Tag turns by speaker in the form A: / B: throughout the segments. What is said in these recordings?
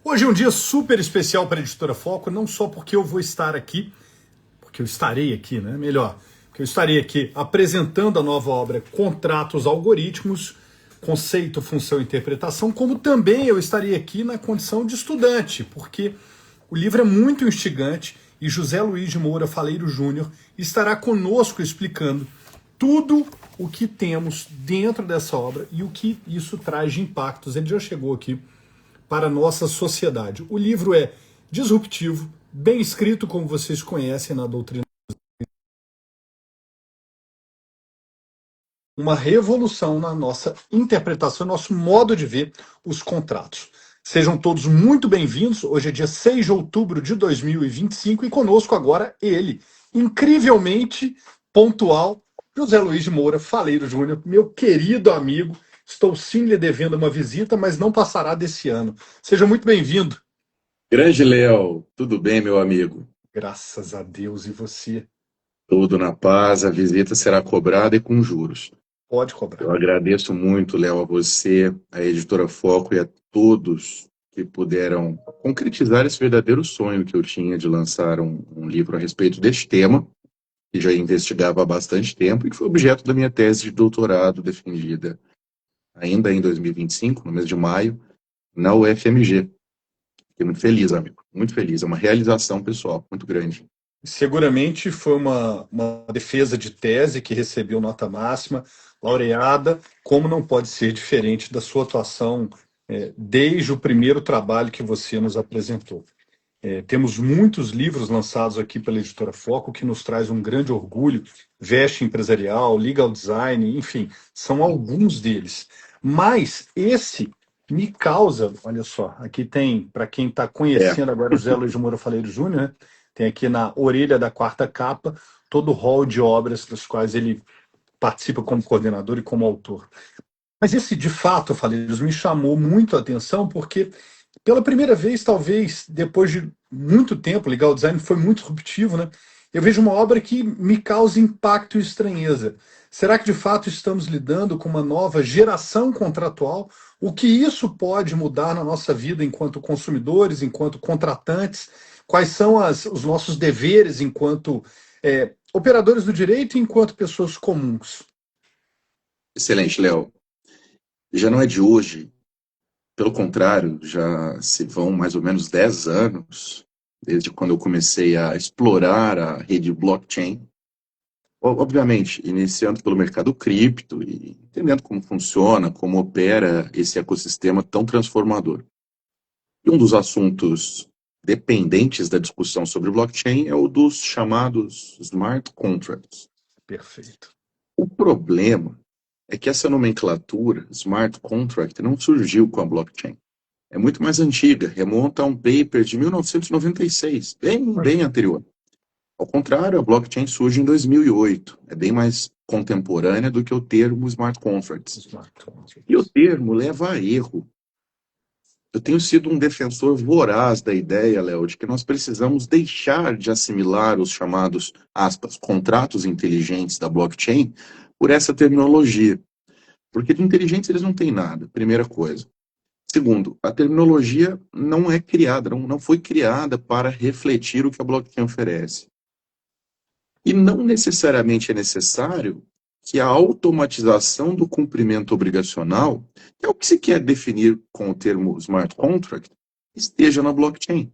A: Hoje é um dia super especial para a Editora Foco, não só porque eu vou estar aqui, porque eu estarei aqui, né? Melhor, porque eu estarei aqui apresentando a nova obra Contratos Algorítmicos, Conceito, Função e Interpretação, como também eu estarei aqui na condição de estudante, porque o livro é muito instigante e José Luiz de Moura Faleiro Júnior estará conosco explicando tudo o que temos dentro dessa obra e o que isso traz de impactos. Ele já chegou aqui para a nossa sociedade. O livro é disruptivo, bem escrito, como vocês conhecem na doutrina. Uma revolução na nossa interpretação, nosso modo de ver os contratos. Sejam todos muito bem-vindos. Hoje é dia 6 de outubro de 2025 e conosco agora ele, incrivelmente pontual, José Luiz de Moura Faleiro Júnior, meu querido amigo. Estou sim lhe devendo uma visita, mas não passará desse ano. Seja muito bem-vindo.
B: Grande Léo, tudo bem, meu amigo?
A: Graças a Deus, e você?
B: Tudo na paz, a visita será cobrada e com juros.
A: Pode cobrar.
B: Eu agradeço muito, Léo, a você, a Editora Foco e a todos que puderam concretizar esse verdadeiro sonho que eu tinha de lançar um livro a respeito deste tema, que já investigava há bastante tempo e que foi objeto da minha tese de doutorado defendida ainda em 2025, no mês de maio, na UFMG. Fiquei muito feliz, amigo, muito feliz. É uma realização pessoal muito grande.
A: Seguramente foi uma defesa de tese que recebeu nota máxima, laureada, como não pode ser diferente da sua atuação desde o primeiro trabalho que você nos apresentou. Temos muitos livros lançados aqui pela Editora Foco, que nos traz um grande orgulho, Veste Empresarial, Legal Design, enfim, são alguns deles. Mas esse me causa, olha só, aqui tem, para quem está conhecendo agora o José Luiz de Moura Faleiro Júnior, né, tem aqui na orelha da quarta capa todo o rol de obras das quais ele participa como coordenador e como autor. Mas esse, de fato, Faleiros, me chamou muito a atenção porque, pela primeira vez, talvez, depois de muito tempo, Legal Design foi muito disruptivo, né? Eu vejo uma obra que me causa impacto e estranheza. Será que, de fato, estamos lidando com uma nova geração contratual? O que isso pode mudar na nossa vida enquanto consumidores, enquanto contratantes? Quais são os nossos deveres enquanto operadores do direito e enquanto pessoas comuns?
B: Excelente, Léo. Já não é de hoje, pelo contrário, já se vão mais ou menos 10 anos, desde quando eu comecei a explorar a rede blockchain. Obviamente, iniciando pelo mercado cripto e entendendo como funciona, como opera esse ecossistema tão transformador. E um dos assuntos dependentes da discussão sobre blockchain é o dos chamados smart contracts.
A: Perfeito.
B: O problema é que essa nomenclatura, smart contract, não surgiu com a blockchain. É muito mais antiga, remonta a um paper de 1996, bem anterior. Ao contrário, a blockchain surge em 2008, é bem mais contemporânea do que o termo smart contracts. E o termo leva a erro. Eu tenho sido um defensor voraz da ideia, Léo, de que nós precisamos deixar de assimilar os chamados, aspas, contratos inteligentes da blockchain por essa terminologia. Porque de inteligentes eles não têm nada, primeira coisa. Segundo, a terminologia não é criada, não foi criada para refletir o que a blockchain oferece. E não necessariamente é necessário que a automatização do cumprimento obrigacional, que é o que se quer definir com o termo smart contract, esteja na blockchain.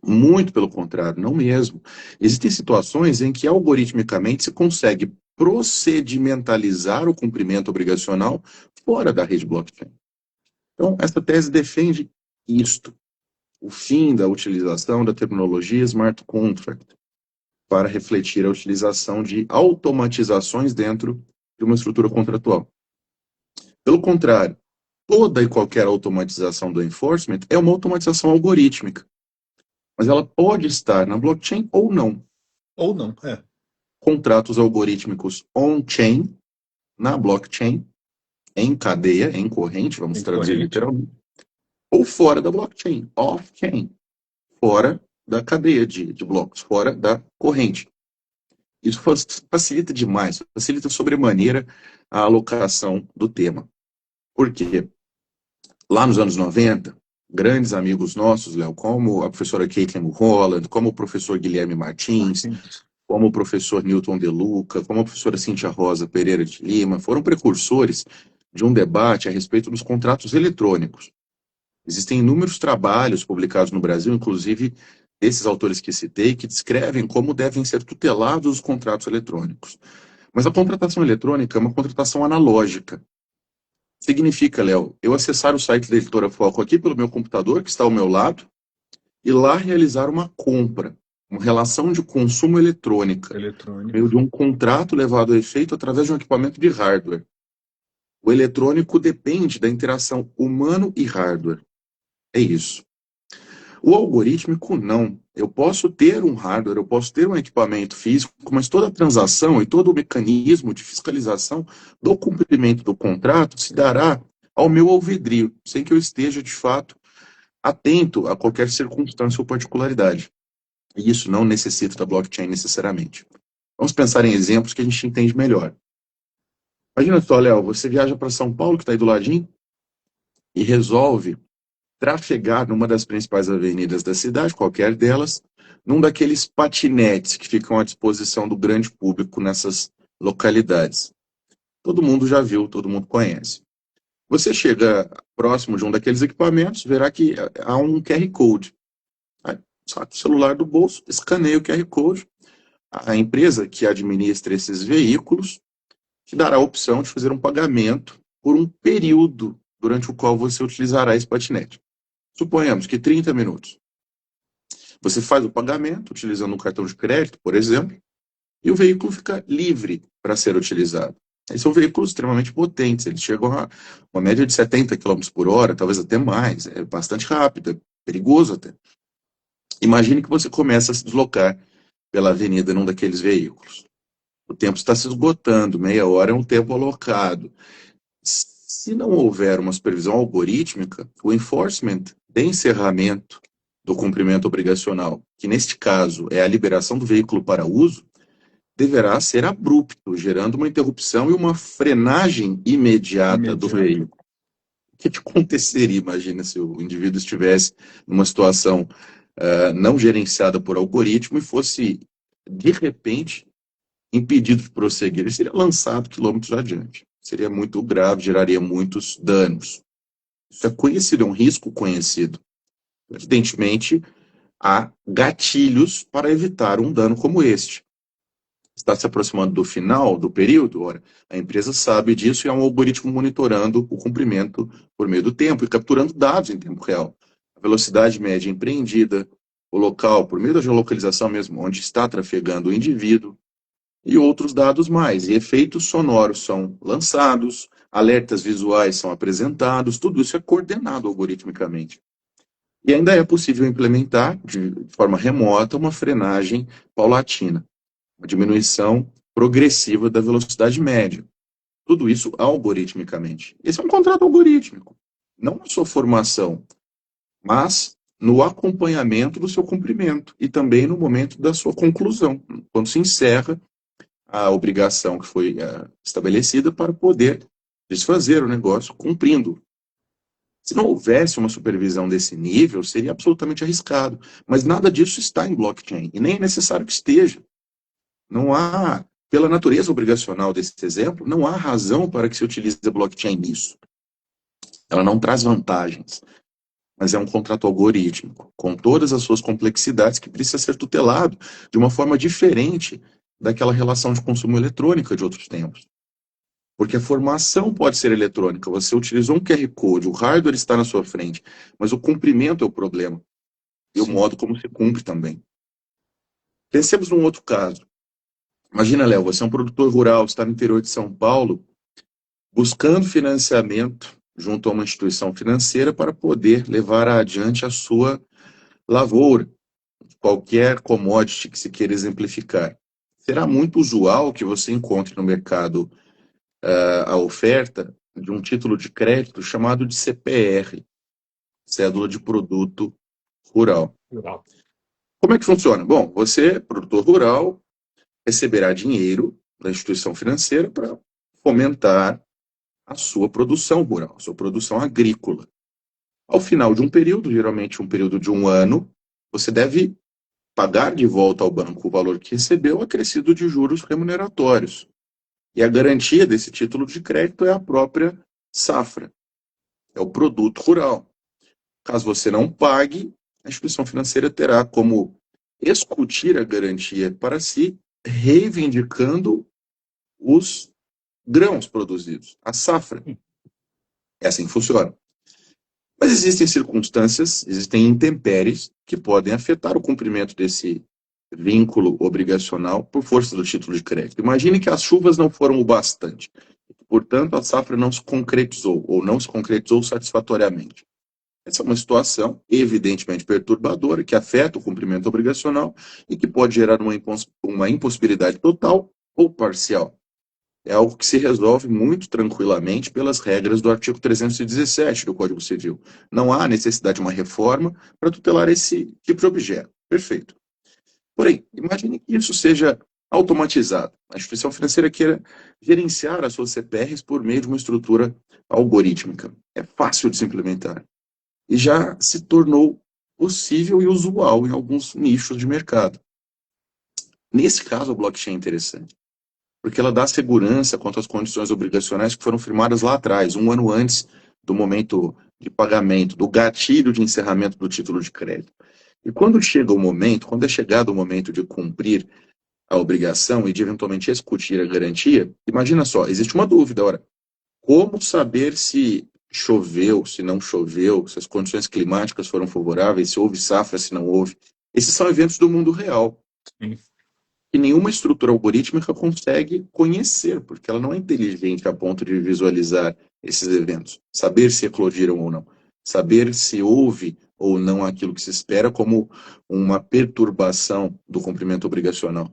B: Muito pelo contrário, não mesmo. Existem situações em que algoritmicamente se consegue procedimentalizar o cumprimento obrigacional fora da rede blockchain. Então, essa tese defende isto, o fim da utilização da terminologia smart contract para refletir a utilização de automatizações dentro de uma estrutura contratual. Pelo contrário, toda e qualquer automatização do enforcement é uma automatização algorítmica, mas ela pode estar na blockchain ou não.
A: Ou não, é.
B: Contratos algorítmicos on-chain, na blockchain, em cadeia, em corrente, vamos traduzir literalmente, ou fora da blockchain, off-chain, fora da cadeia de blocos, fora da corrente. Isso facilita demais, facilita sobremaneira a alocação do tema. Por quê? Lá nos anos 90, grandes amigos nossos, Léo, como a professora Caitlin Holland, como o professor Guilherme Martins, como o professor Newton De Luca, como a professora Cíntia Rosa Pereira de Lima, foram precursores de um debate a respeito dos contratos eletrônicos. Existem inúmeros trabalhos publicados no Brasil, inclusive desses autores que citei, que descrevem como devem ser tutelados os contratos eletrônicos. Mas a contratação eletrônica é uma contratação analógica. Significa, Léo, eu acessar o site da Editora Foco aqui pelo meu computador, que está ao meu lado, e lá realizar uma compra, uma relação de consumo eletrônica, por meio de um contrato levado a efeito através de um equipamento de hardware. O eletrônico depende da interação humano e hardware. É isso. O algorítmico, não. Eu posso ter um hardware, eu posso ter um equipamento físico, mas toda a transação e todo o mecanismo de fiscalização do cumprimento do contrato se dará ao meu alvedrio, sem que eu esteja, de fato, atento a qualquer circunstância ou particularidade. E isso não necessita da blockchain necessariamente. Vamos pensar em exemplos que a gente entende melhor. Imagina só, Léo, você viaja para São Paulo, que está aí do ladinho, e resolve trafegar numa das principais avenidas da cidade, qualquer delas, num daqueles patinetes que ficam à disposição do grande público nessas localidades. Todo mundo já viu, todo mundo conhece. Você chega próximo de um daqueles equipamentos, verá que há um QR Code. Aí, saca o celular do bolso, escaneia o QR Code. A empresa que administra esses veículos te dará a opção de fazer um pagamento por um período durante o qual você utilizará esse patinete. Suponhamos que 30 minutos. Você faz o pagamento utilizando um cartão de crédito, por exemplo, e o veículo fica livre para ser utilizado. Esses são veículos extremamente potentes, eles chegam a uma média de 70 km por hora, talvez até mais, é bastante rápido, é perigoso até. Imagine que você começa a se deslocar pela avenida num daqueles veículos. O tempo está se esgotando, meia hora é um tempo alocado. Se não houver uma supervisão algorítmica, o enforcement de encerramento do cumprimento obrigacional, que neste caso é a liberação do veículo para uso, deverá ser abrupto, gerando uma interrupção e uma frenagem imediata do veículo. O que aconteceria, imagina, se o indivíduo estivesse numa situação não gerenciada por algoritmo e fosse, de repente, impedido de prosseguir? Ele seria lançado quilômetros adiante. Seria muito grave, geraria muitos danos. Isso é conhecido, é um risco conhecido. Evidentemente, há gatilhos para evitar um dano como este. Está se aproximando do final do período, ora, a empresa sabe disso e há um algoritmo monitorando o cumprimento por meio do tempo e capturando dados em tempo real. A velocidade média empreendida, o local, por meio da geolocalização mesmo, onde está trafegando o indivíduo, e outros dados mais. E efeitos sonoros são lançados, alertas visuais são apresentados, tudo isso é coordenado algoritmicamente. E ainda é possível implementar, de forma remota, uma frenagem paulatina, uma diminuição progressiva da velocidade média. Tudo isso algoritmicamente. Esse é um contrato algorítmico. Não na sua formação, mas no acompanhamento do seu cumprimento e também no momento da sua conclusão, quando se encerra a obrigação que foi estabelecida para poder desfazer o negócio cumprindo. Se não houvesse uma supervisão desse nível, seria absolutamente arriscado. Mas nada disso está em blockchain, e nem é necessário que esteja. Não há, pela natureza obrigacional desse exemplo, não há razão para que se utilize a blockchain nisso. Ela não traz vantagens, mas é um contrato algorítmico, com todas as suas complexidades, que precisa ser tutelado de uma forma diferente daquela relação de consumo eletrônica de outros tempos. Porque a formação pode ser eletrônica, você utilizou um QR Code, o hardware está na sua frente, mas o cumprimento é o problema. E o modo como se cumpre também. Pensemos num outro caso. Imagina, Léo, você é um produtor rural, está no interior de São Paulo, buscando financiamento junto a uma instituição financeira para poder levar adiante a sua lavoura, qualquer commodity que se queira exemplificar. Será muito usual que você encontre no mercado a oferta de um título de crédito chamado de CPR, Cédula de Produto Rural. Como é que funciona? Bom, você, produtor rural, receberá dinheiro da instituição financeira para fomentar a sua produção rural, a sua produção agrícola. Ao final de um período, geralmente um período de um ano, você deve pagar de volta ao banco o valor que recebeu acrescido de juros remuneratórios. E a garantia desse título de crédito é a própria safra, é o produto rural. Caso você não pague, a instituição financeira terá como escutir a garantia para si, reivindicando os grãos produzidos, a safra. É assim que funciona. Mas existem circunstâncias, existem intempéries que podem afetar o cumprimento desse vínculo obrigacional por força do título de crédito. Imagine que as chuvas não foram o bastante. Portanto, a safra não se concretizou ou não se concretizou satisfatoriamente. Essa é uma situação evidentemente perturbadora que afeta o cumprimento obrigacional e que pode gerar uma impossibilidade total ou parcial. É algo que se resolve muito tranquilamente pelas regras do artigo 317 do Código Civil. Não há necessidade de uma reforma para tutelar esse tipo de objeto. Perfeito. Porém, imagine que isso seja automatizado. A instituição financeira queira gerenciar as suas CPRs por meio de uma estrutura algorítmica. É fácil de se implementar. E já se tornou possível e usual em alguns nichos de mercado. Nesse caso, a blockchain é interessante, porque ela dá segurança quanto às condições obrigacionais que foram firmadas lá atrás, um ano antes do momento de pagamento, do gatilho de encerramento do título de crédito. E quando chega o momento, quando é chegado o momento de cumprir a obrigação e de eventualmente executar a garantia, imagina só, existe uma dúvida, ora, como saber se choveu, se não choveu, se as condições climáticas foram favoráveis, se houve safra, se não houve? Esses são eventos do mundo real.
A: Sim.
B: E nenhuma estrutura algorítmica consegue conhecer, porque ela não é inteligente a ponto de visualizar esses eventos, saber se eclodiram ou não, saber se houve ou não aquilo que se espera como uma perturbação do cumprimento obrigacional.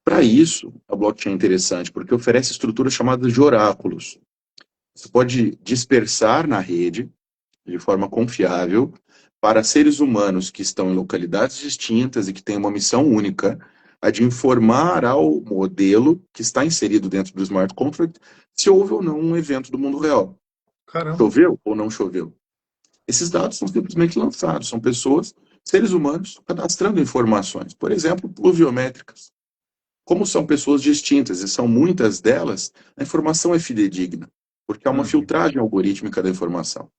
B: Para isso, a blockchain é interessante, porque oferece estruturas chamadas de oráculos. Você pode dispersar na rede, de forma confiável, para seres humanos que estão em localidades distintas e que têm uma missão única, a de informar ao modelo que está inserido dentro do smart contract se houve ou não um evento do mundo real.
A: Caramba.
B: Choveu ou não choveu? Esses dados são simplesmente lançados, são pessoas, seres humanos, cadastrando informações, por exemplo, pluviométricas. Como são pessoas distintas e são muitas delas, a informação é fidedigna, porque há uma
A: Uhum.
B: filtragem algorítmica da informação.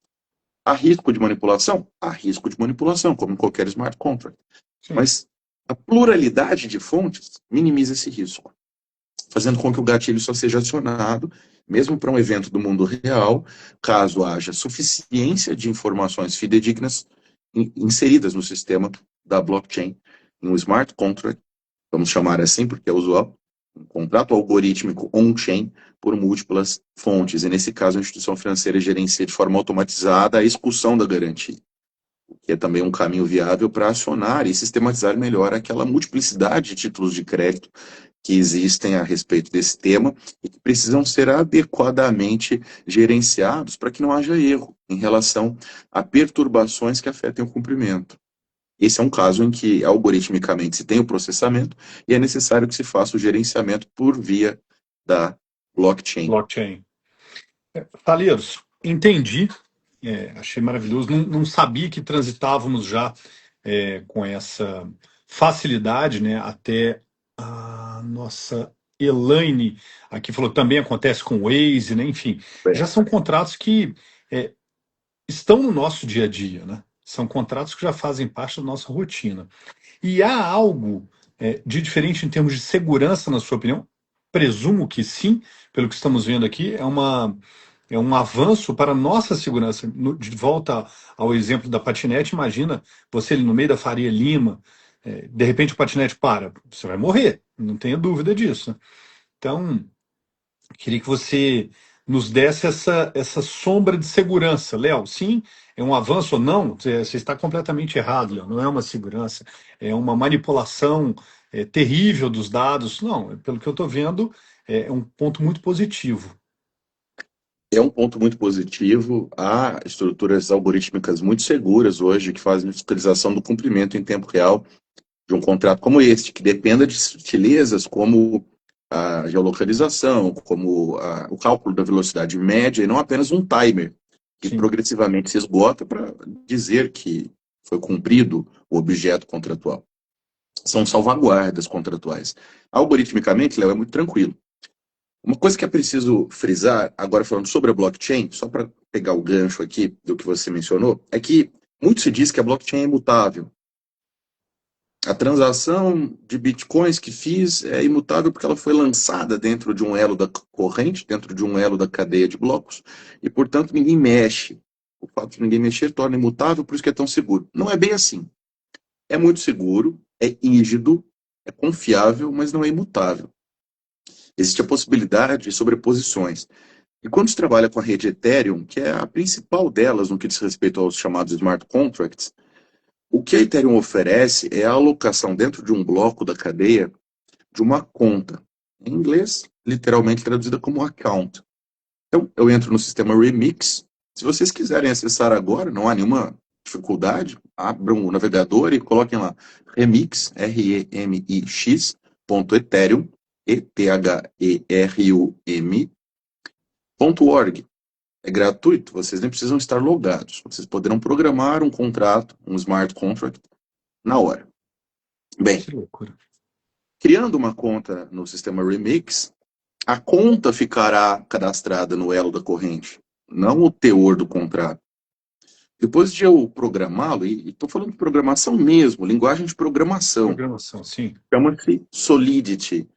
B: Há risco de manipulação? Há risco de manipulação, como em qualquer smart contract.
A: Sim.
B: Mas a pluralidade de fontes minimiza esse risco, fazendo com que o gatilho só seja acionado, mesmo para um evento do mundo real, caso haja suficiência de informações fidedignas inseridas no sistema da blockchain, em um smart contract, vamos chamar assim porque é usual, um contrato algorítmico on-chain por múltiplas fontes. E nesse caso, a instituição financeira gerencia de forma automatizada a execução da garantia, o que é também um caminho viável para acionar e sistematizar melhor aquela multiplicidade de títulos de crédito que existem a respeito desse tema e que precisam ser adequadamente gerenciados para que não haja erro em relação a perturbações que afetem o cumprimento. Esse é um caso em que, algoritmicamente, se tem o processamento e é necessário que se faça o gerenciamento por via da blockchain.
A: Blockchain. Talheiros, entendi. Achei maravilhoso. Não sabia que transitávamos já com essa facilidade, né? Até a nossa Elaine aqui falou que também acontece com o Waze, né? Enfim, já são contratos que é, estão no nosso dia a dia, né? São contratos que já fazem parte da nossa rotina. E há algo de diferente em termos de segurança, na sua opinião? Presumo que sim, pelo que estamos vendo aqui, é um avanço para a nossa segurança. De volta ao exemplo da patinete, imagina você ali no meio da Faria Lima, de repente o patinete para, você vai morrer, não tenha dúvida disso, né? Então, queria que você nos desse essa sombra de segurança. Léo, sim, é um avanço ou não? Você está completamente errado, Léo. Não é uma segurança, é uma manipulação terrível dos dados. Não, pelo que eu estou vendo, é um ponto muito positivo.
B: É um ponto muito positivo. Há estruturas algorítmicas muito seguras hoje que fazem fiscalização do cumprimento em tempo real de um contrato como este, que dependa de sutilezas como a geolocalização, como o cálculo da velocidade média, e não apenas um timer que
A: sim.
B: progressivamente se esgota para dizer que foi cumprido o objeto contratual. São salvaguardas contratuais. Algoritmicamente, Léo, é muito tranquilo. Uma coisa que é preciso frisar, agora falando sobre a blockchain, só para pegar o gancho aqui do que você mencionou, é que muito se diz que a blockchain é imutável. A transação de bitcoins que fiz é imutável porque ela foi lançada dentro de um elo da corrente, dentro de um elo da cadeia de blocos, e, portanto, ninguém mexe. O fato de ninguém mexer torna imutável, por isso que é tão seguro. Não é bem assim. É muito seguro, é rígido, é confiável, mas não é imutável. Existe a possibilidade de sobreposições. E quando se trabalha com a rede Ethereum, que é a principal delas no que diz respeito aos chamados smart contracts, o que a Ethereum oferece é a alocação dentro de um bloco da cadeia de uma conta. Em inglês, literalmente traduzida como account. Então, eu entro no sistema Remix. Se vocês quiserem acessar agora, não há nenhuma dificuldade, abram o navegador e coloquem lá remix, R-E-M-I-X, .ethereum, E-T-H-E-R-U-M.org. É gratuito, vocês nem precisam estar logados. Vocês poderão programar um contrato, um smart contract, na hora. Bem,
A: Que loucura.
B: criando uma conta no sistema Remix, a conta ficará cadastrada no elo da corrente, não o teor do contrato. Depois de eu programá-lo, e estou falando de programação mesmo, linguagem de programação,
A: Programação, sim.
B: chama-se Solidity,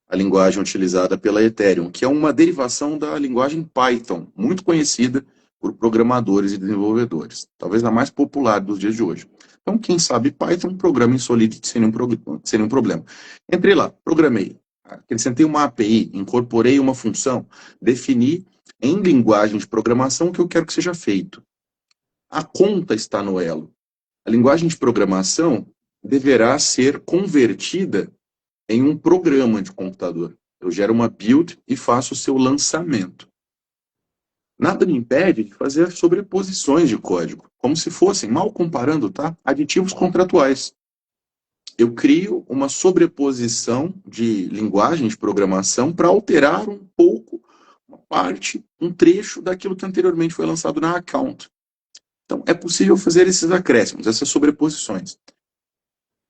B: a linguagem utilizada pela Ethereum, que é uma derivação da linguagem Python, muito conhecida por programadores e desenvolvedores, talvez a mais popular dos dias de hoje. Então, quem sabe Python, programa em Solidity sem nenhum problema. Entrei lá, programei, acrescentei uma API, incorporei uma função, defini em linguagem de programação o que eu quero que seja feito. A conta está no elo. A linguagem de programação deverá ser convertida em um programa de computador. Eu gero uma build e faço o seu lançamento. Nada me impede de fazer sobreposições de código, como se fossem, mal comparando, tá? Aditivos contratuais. Eu crio uma sobreposição de linguagem de programação para alterar um pouco, uma parte, um trecho daquilo que anteriormente foi lançado na account. Então, é possível fazer esses acréscimos, essas sobreposições.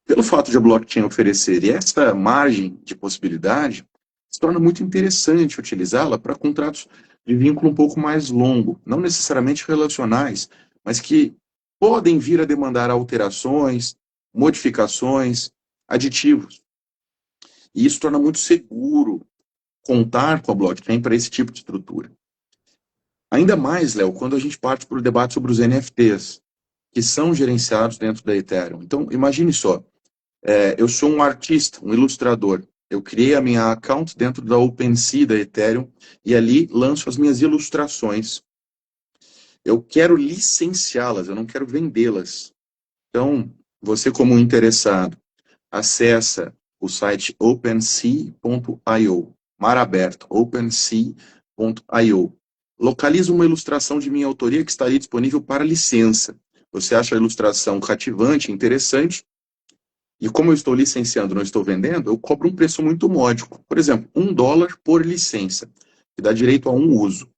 B: Pelo fato de a blockchain oferecer essa margem de possibilidade, se torna muito interessante utilizá-la para contratos de vínculo um pouco mais longo, não necessariamente relacionais, mas que podem vir a demandar alterações, modificações, aditivos. E isso torna muito seguro contar com a blockchain para esse tipo de estrutura. Ainda mais, Léo, quando a gente parte para o debate sobre os NFTs, que são gerenciados dentro da Ethereum. Então, imagine só, eu sou um artista, um ilustrador. Eu criei a minha account dentro da OpenSea da Ethereum e ali lanço as minhas ilustrações. Eu quero licenciá-las, eu não quero vendê-las. Então, você como interessado, acessa o site opensea.io, mar aberto, opensea.io. Localiza uma ilustração de minha autoria que estaria disponível para licença. Você acha a ilustração cativante, interessante, e como eu estou licenciando, não estou vendendo, eu cobro um preço muito módico. Por exemplo, $1 por licença, que dá direito a um uso.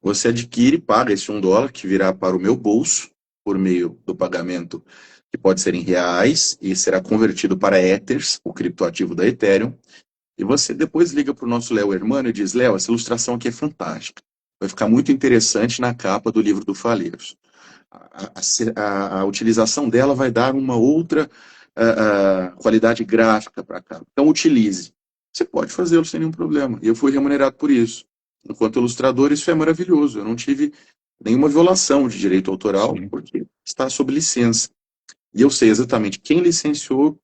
B: Você adquire, paga esse $1 que virá para o meu bolso, por meio do pagamento que pode ser em reais e será convertido para Ethers, o criptoativo da Ethereum. E você depois liga para o nosso Léo Hermano e diz: Léo, essa ilustração aqui é fantástica. Vai ficar muito interessante na capa do livro do Falheiros. A utilização dela vai dar uma outra qualidade gráfica para cá. Então, utilize. Você pode fazê-lo sem nenhum problema. E eu fui remunerado por isso. Enquanto ilustrador, isso é maravilhoso. Eu não tive nenhuma violação de direito autoral,
A: Sim.
B: porque está sob licença. E eu sei exatamente quem licenciou,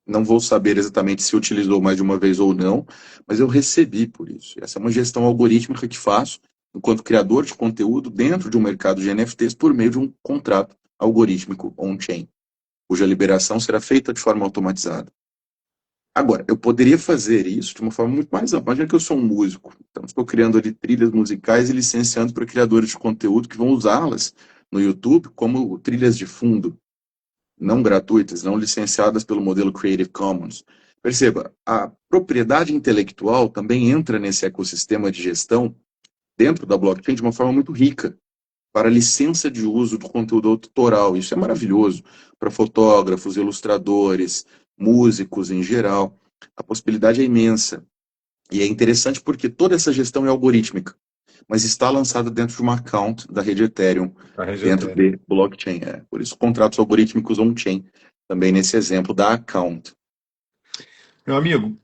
B: não vou saber exatamente se utilizou mais de uma vez ou não, mas eu recebi por isso. Essa é uma gestão algorítmica que faço enquanto criador de conteúdo dentro de um mercado de NFTs por meio de um contrato algorítmico on-chain, cuja liberação será feita de forma automatizada. Agora, eu poderia fazer isso de uma forma muito mais ampla. Imagina que eu sou um músico, então estou criando ali trilhas musicais e licenciando para criadores de conteúdo que vão usá-las no YouTube como trilhas de fundo, não gratuitas, não licenciadas pelo modelo Creative Commons. Perceba, a propriedade intelectual também entra nesse ecossistema de gestão dentro da blockchain de uma forma muito rica para licença de uso do conteúdo autoral. Isso é maravilhoso para fotógrafos, ilustradores, músicos em geral. A possibilidade é imensa. E é interessante porque toda essa gestão é algorítmica, mas está lançada dentro de uma account da rede Ethereum,
A: A rede
B: dentro
A: Ethereum.
B: de blockchain. Por isso, contratos algorítmicos on-chain, também nesse exemplo da account.
A: Meu amigo,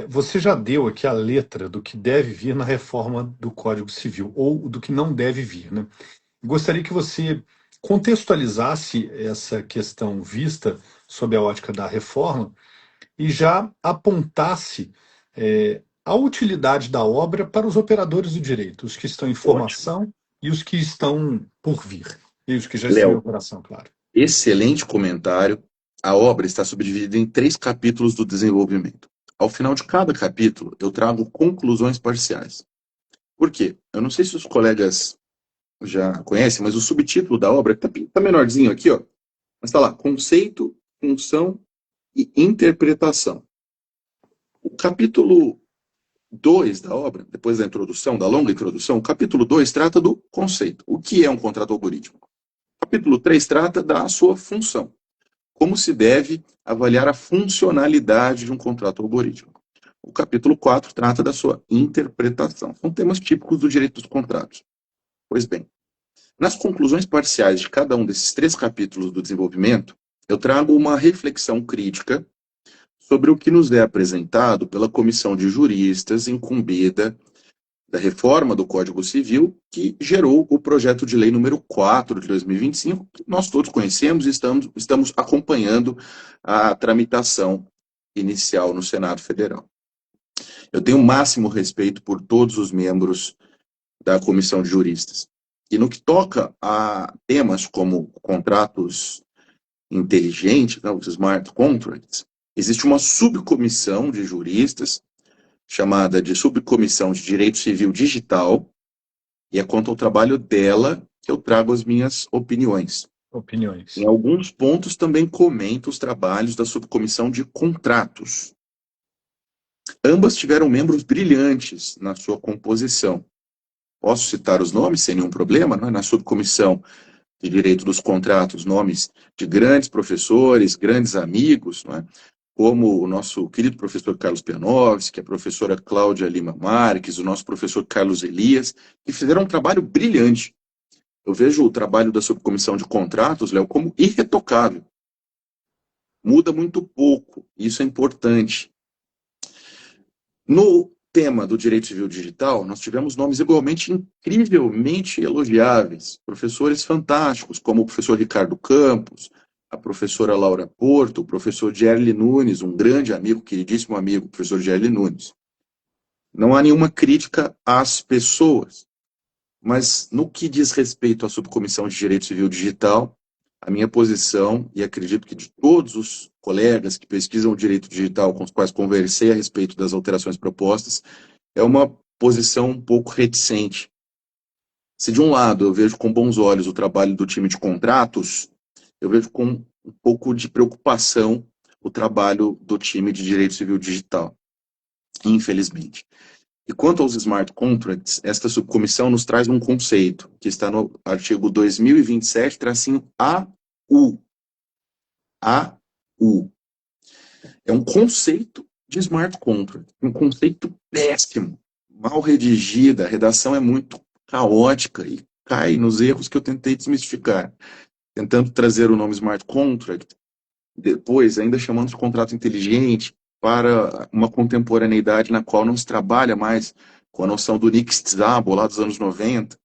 A: você já deu aqui a letra do que deve vir na reforma do Código Civil, ou do que não deve vir, né? Gostaria que você contextualizasse essa questão vista sob a ótica da reforma e já apontasse a utilidade da obra para os operadores do direito, os que estão em
B: Ótimo.
A: formação e os que estão por vir, e os que já estão em
B: Léo,
A: operação, claro.
B: excelente comentário. A obra está subdividida em 3 capítulos do desenvolvimento. Ao final de cada capítulo, eu trago conclusões parciais. Por quê? Eu não sei se os colegas já conhecem, mas o subtítulo da obra está menorzinho aqui, ó. Mas está lá, conceito, função e interpretação. O capítulo 2 da obra, depois da introdução, da longa introdução, o capítulo 2 trata do conceito. O que é um contrato algorítmico? O capítulo 3 trata da sua função. Como se deve avaliar a funcionalidade de um contrato algorítmico. O capítulo 4 trata da sua interpretação. São temas típicos do direito dos contratos. Pois bem, nas conclusões parciais de cada um desses 3 capítulos do desenvolvimento, eu trago uma reflexão crítica sobre o que nos é apresentado pela comissão de juristas incumbida da reforma do Código Civil, que gerou o projeto de lei número 4 de 2025, que nós todos conhecemos e estamos acompanhando a tramitação inicial no Senado Federal. Eu tenho o máximo respeito por todos os membros da comissão de juristas. E no que toca a temas como contratos inteligentes, né, os smart contracts, existe uma subcomissão de juristas chamada de Subcomissão de Direito Civil Digital, e é quanto ao trabalho dela que eu trago as minhas opiniões. Em
A: Opiniões.
B: alguns pontos também comento os trabalhos da Subcomissão de Contratos. Ambas tiveram membros brilhantes na sua composição. Posso citar os nomes sem nenhum problema, não é? Na Subcomissão de Direito dos Contratos, nomes de grandes professores, grandes amigos, não é? Como o nosso querido professor Carlos Pianovski, a professora Cláudia Lima Marques, o nosso professor Carlos Elias, que fizeram um trabalho brilhante. Eu vejo o trabalho da subcomissão de contratos, Léo, como irretocável. Muda muito pouco, isso é importante. No tema do direito civil digital, nós tivemos nomes igualmente incrivelmente elogiáveis, professores fantásticos, como o professor Ricardo Campos, a professora Laura Porto, o professor Gerli Nunes, um grande amigo, queridíssimo amigo, o professor Gerli Nunes. Não há nenhuma crítica às pessoas, mas no que diz respeito à subcomissão de direito civil digital, a minha posição, e acredito que de todos os colegas que pesquisam o direito digital com os quais conversei a respeito das alterações propostas, é uma posição um pouco reticente. Se de um lado eu vejo com bons olhos o trabalho do time de contratos, eu vejo com um pouco de preocupação o trabalho do time de direito civil digital, infelizmente. E quanto aos smart contracts, esta subcomissão nos traz um conceito que está no artigo 2027, tracinho AU. AU. É um conceito de smart contract, um conceito péssimo, mal redigida, a redação é muito caótica e cai nos erros que eu tentei desmistificar, tentando trazer o nome smart contract, depois ainda chamando de contrato inteligente, para uma contemporaneidade na qual não se trabalha mais com a noção do Nick Szabo, lá dos anos 90,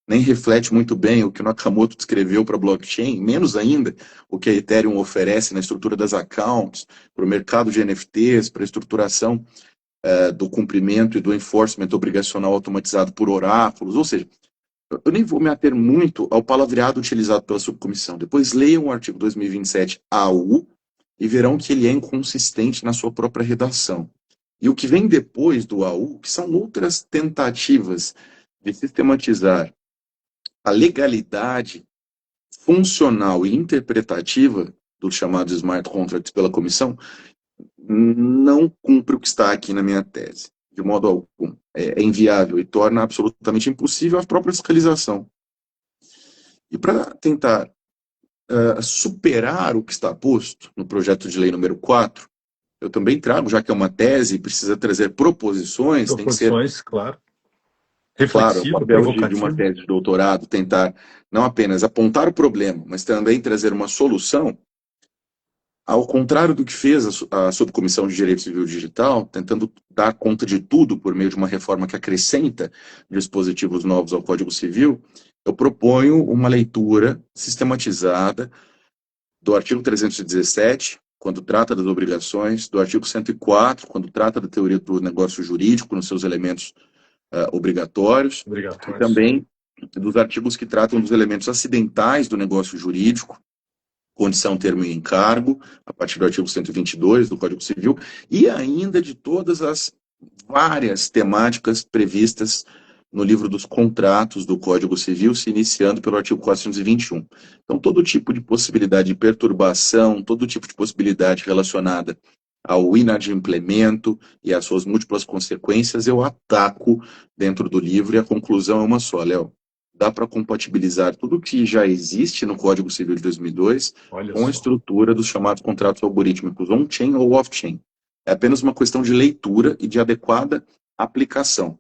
B: nem reflete muito bem o que o Nakamoto descreveu para a blockchain, menos ainda o que a Ethereum oferece na estrutura das accounts, para o mercado de NFTs, para a estruturação do cumprimento e do enforcement obrigacional automatizado por oráculos, ou seja, eu nem vou me ater muito ao palavreado utilizado pela subcomissão. Depois leiam o artigo 2027 AU e verão que ele é inconsistente na sua própria redação. E o que vem depois do AU, que são outras tentativas de sistematizar a legalidade funcional e interpretativa dos chamados smart contracts pela comissão, não cumpre o que está aqui na minha tese. de modo algum. É inviável e torna absolutamente impossível a própria fiscalização. E para tentar superar o que está posto no projeto de lei número 4, eu também trago, já que é uma tese, precisa trazer proposições, tem que ser,
A: Proposições, claro.
B: claro, é o
A: Reflexivo,
B: papel de uma
A: provocativo.
B: tese de doutorado, tentar não apenas apontar o problema, mas também trazer uma solução. Ao contrário do que fez a Subcomissão de Direito Civil Digital, tentando dar conta de tudo por meio de uma reforma que acrescenta dispositivos novos ao Código Civil, eu proponho uma leitura sistematizada do artigo 317, quando trata das obrigações, do artigo 104, quando trata da teoria do negócio jurídico nos seus elementos obrigatórios, e
A: Obrigatórios.
B: também dos artigos que tratam dos elementos acidentais do negócio jurídico, condição, termo e encargo, a partir do artigo 122 do Código Civil, e ainda de todas as várias temáticas previstas no livro dos contratos do Código Civil, se iniciando pelo artigo 421. Então, todo tipo de possibilidade de perturbação, todo tipo de possibilidade relacionada ao inadimplemento e às suas múltiplas consequências, eu ataco dentro do livro, e a conclusão é uma só, Léo. Dá para compatibilizar tudo que já existe no Código Civil de 2002
A: Olha
B: com a
A: só.
B: estrutura dos chamados contratos algorítmicos on-chain ou off-chain. É apenas uma questão de leitura e de adequada aplicação.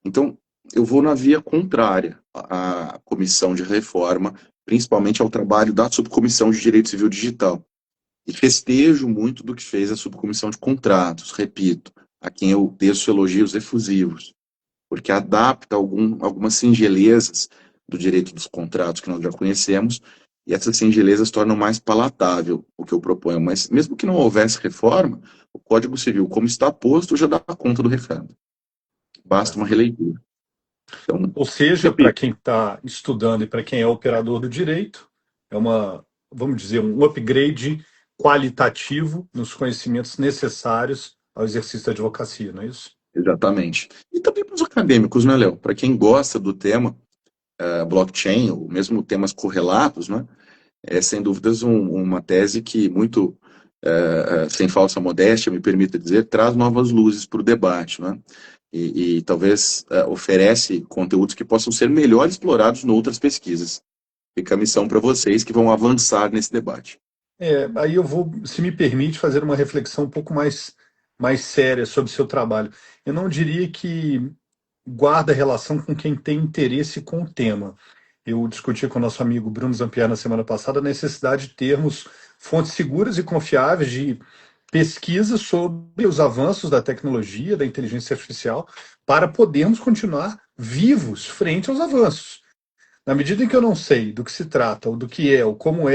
B: Então, eu vou na via contrária à comissão de reforma, principalmente ao trabalho da subcomissão de Direito Civil Digital. E festejo muito do que fez a subcomissão de contratos, repito, a quem eu desço elogios efusivos, porque adapta algumas singelezas do direito dos contratos que nós já conhecemos, e essas singelezas tornam mais palatável o que eu proponho. Mas mesmo que não houvesse reforma, o Código Civil, como está posto, já dá conta do recado. Basta uma releitura. Então,
A: Ou seja, para
B: repito,
A: quem está estudando e para quem é operador do direito, é uma, vamos dizer, um upgrade qualitativo nos conhecimentos necessários ao exercício da advocacia, não é isso?
B: exatamente. E também para os acadêmicos, né, Léo? Para quem gosta do tema blockchain, ou mesmo temas correlatos, né? É sem dúvidas uma tese que muito, sem falsa modéstia, me permita dizer, traz novas luzes para o debate, né? E talvez oferece conteúdos que possam ser melhor explorados em outras pesquisas. Fica a missão para vocês que vão avançar nesse debate.
A: Aí eu vou, se me permite, fazer uma reflexão um pouco mais séria sobre o seu trabalho. Eu não diria que guarda relação com quem tem interesse com o tema. Eu discuti com o nosso amigo Bruno Zampier na semana passada a necessidade de termos fontes seguras e confiáveis de pesquisa sobre os avanços da tecnologia, da inteligência artificial, para podermos continuar vivos frente aos avanços. Na medida em que eu não sei do que se trata, ou do que é, ou como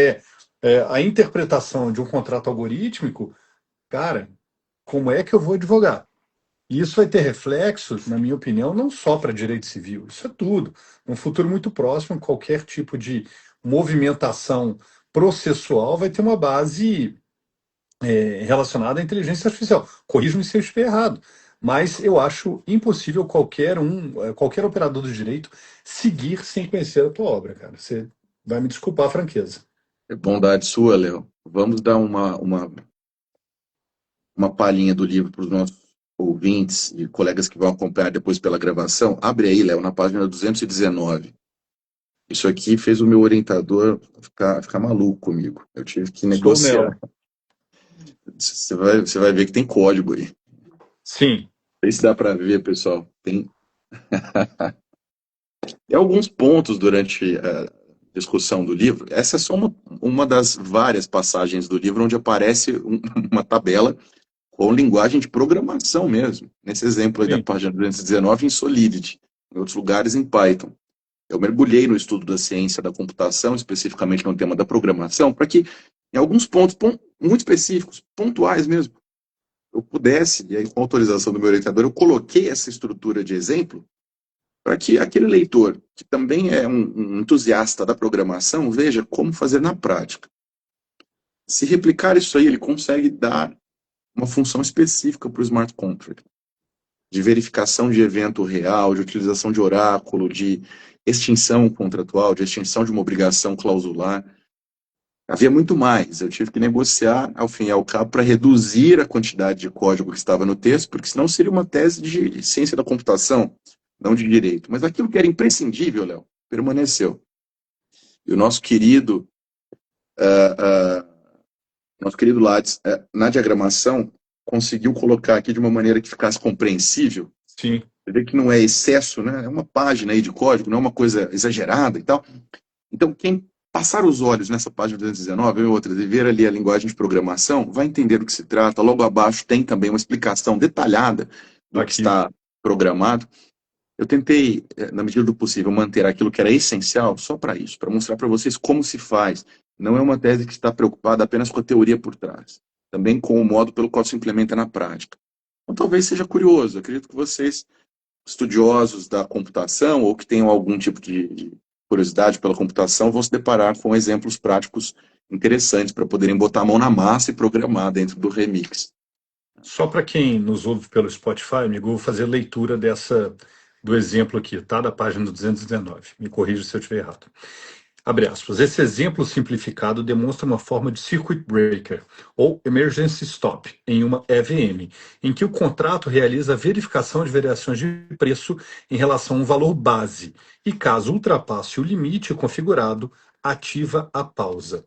A: a interpretação de um contrato algorítmico, cara, como é que eu vou advogar? E isso vai ter reflexos, na minha opinião, não só para direito civil, isso é tudo. Num futuro muito próximo, qualquer tipo de movimentação processual vai ter uma base relacionada à inteligência artificial. Corrija-me se eu estiver errado, mas eu acho impossível qualquer operador do direito seguir sem conhecer a tua obra, cara. Você vai me desculpar a franqueza.
B: É bondade sua, Léo. Vamos dar uma palhinha do livro para os nossos ouvintes e colegas que vão acompanhar depois pela gravação. Abre aí, Léo, na página 219. Isso aqui fez o meu orientador ficar maluco comigo. Eu tive que
A: Estou
B: negociar.
A: nela.
B: Você vai ver que tem código aí. Não
A: Sim.
B: sei se dá para ver, pessoal. Tem alguns pontos durante a discussão do livro. Essa é só uma das várias passagens do livro onde aparece uma tabela com linguagem de programação mesmo. Nesse exemplo aí da
A: Sim.
B: página 219, em Solidity. Em outros lugares, em Python. Eu mergulhei no estudo da ciência da computação, especificamente no tema da programação, para que, em alguns pontos muito específicos, pontuais mesmo, eu pudesse, e aí com a autorização do meu orientador, eu coloquei essa estrutura de exemplo para que aquele leitor, que também é um entusiasta da programação, veja como fazer na prática. Se replicar isso aí, ele consegue dar uma função específica para o smart contract, de verificação de evento real, de utilização de oráculo, de extinção contratual, de extinção de uma obrigação clausular. Havia muito mais. Eu tive que negociar, ao fim e ao cabo, para reduzir a quantidade de código que estava no texto, porque senão seria uma tese de ciência da computação, não de direito. Mas aquilo que era imprescindível, Léo, permaneceu. E o nosso querido Lattes, na diagramação, conseguiu colocar aqui de uma maneira que ficasse compreensível.
A: Sim.
B: Você vê que não é excesso, né? É uma página aí de código, não é uma coisa exagerada e tal. Então, quem passar os olhos nessa página 219 e outras e ver ali a linguagem de programação, vai entender do que se trata. Logo abaixo tem também uma explicação detalhada do que
A: Aqui.
B: está programado. Eu tentei, na medida do possível, manter aquilo que era essencial só para isso, para mostrar para vocês como se faz. Não é uma tese que está preocupada apenas com a teoria por trás, também com o modo pelo qual se implementa na prática. Então, talvez seja curioso. Acredito que vocês, estudiosos da computação ou que tenham algum tipo de curiosidade pela computação, vão se deparar com exemplos práticos interessantes para poderem botar a mão na massa e programar dentro do Remix.
A: Só para quem nos ouve pelo Spotify, amigo, eu vou fazer leitura do exemplo aqui, tá? Da página 219. Me corrija se eu estiver errado. Abre aspas. Esse exemplo simplificado demonstra uma forma de circuit breaker, ou emergency stop, em uma EVM, em que o contrato realiza a verificação de variações de preço em relação a um valor base, e caso ultrapasse o limite configurado, ativa a pausa.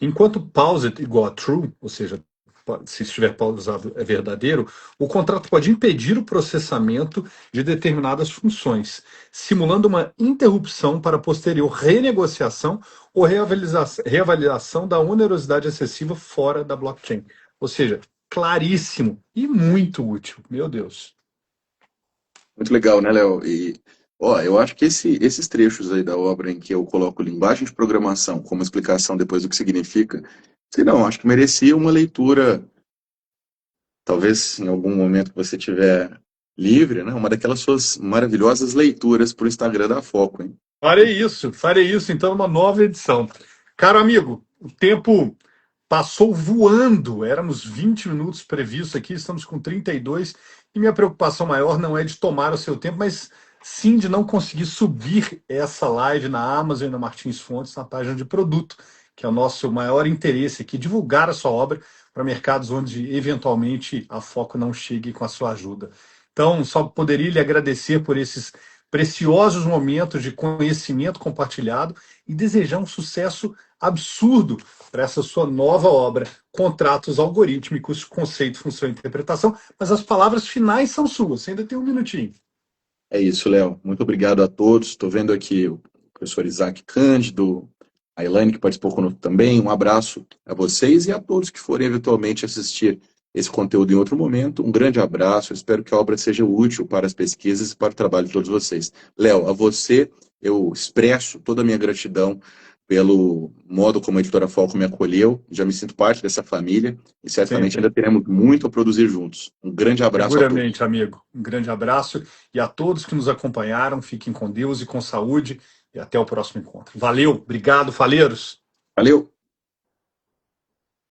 A: Enquanto paused igual a true, ou seja, se estiver pausado é verdadeiro, o contrato pode impedir o processamento de determinadas funções, simulando uma interrupção para posterior renegociação ou reavaliação da onerosidade excessiva fora da blockchain. Ou seja, claríssimo e muito útil. Meu Deus.
B: Muito legal, né, Léo? E, ó, eu acho que esses trechos aí da obra em que eu coloco linguagem de programação como explicação depois do que significa, sei não, acho que merecia uma leitura, talvez em algum momento que você tiver livre, né? Uma daquelas suas maravilhosas leituras para o Instagram da Foco, hein?
A: Farei isso então numa nova edição. Caro amigo, o tempo passou voando, éramos 20 minutos previstos aqui, estamos com 32, e minha preocupação maior não é de tomar o seu tempo, mas sim de não conseguir subir essa live na Amazon e na Martins Fontes, na página de produto, que é o nosso maior interesse aqui, divulgar a sua obra para mercados onde eventualmente a Foco não chegue com a sua ajuda. Então, só poderia lhe agradecer por esses preciosos momentos de conhecimento compartilhado e desejar um sucesso absurdo para essa sua nova obra, Contratos Algorítmicos, Conceito, Função e Interpretação, mas as palavras finais são suas. Você ainda tem um minutinho.
B: É isso, Léo. Muito obrigado a todos. Estou vendo aqui o professor Isaac Cândido, a Elaine, que participou conosco também. Um abraço a vocês e a todos que forem eventualmente assistir esse conteúdo em outro momento. Um grande abraço. Eu espero que a obra seja útil para as pesquisas e para o trabalho de todos vocês. Léo, a você eu expresso toda a minha gratidão pelo modo como a Editora Falco me acolheu. Já me sinto parte dessa família e certamente ainda
A: Sempre.
B: teremos muito a produzir juntos. Um grande abraço a todos.
A: Seguramente, amigo. Um grande abraço e a todos que nos acompanharam. Fiquem com Deus e com saúde e até o próximo encontro. Valeu, obrigado, faleiros.
B: Valeu!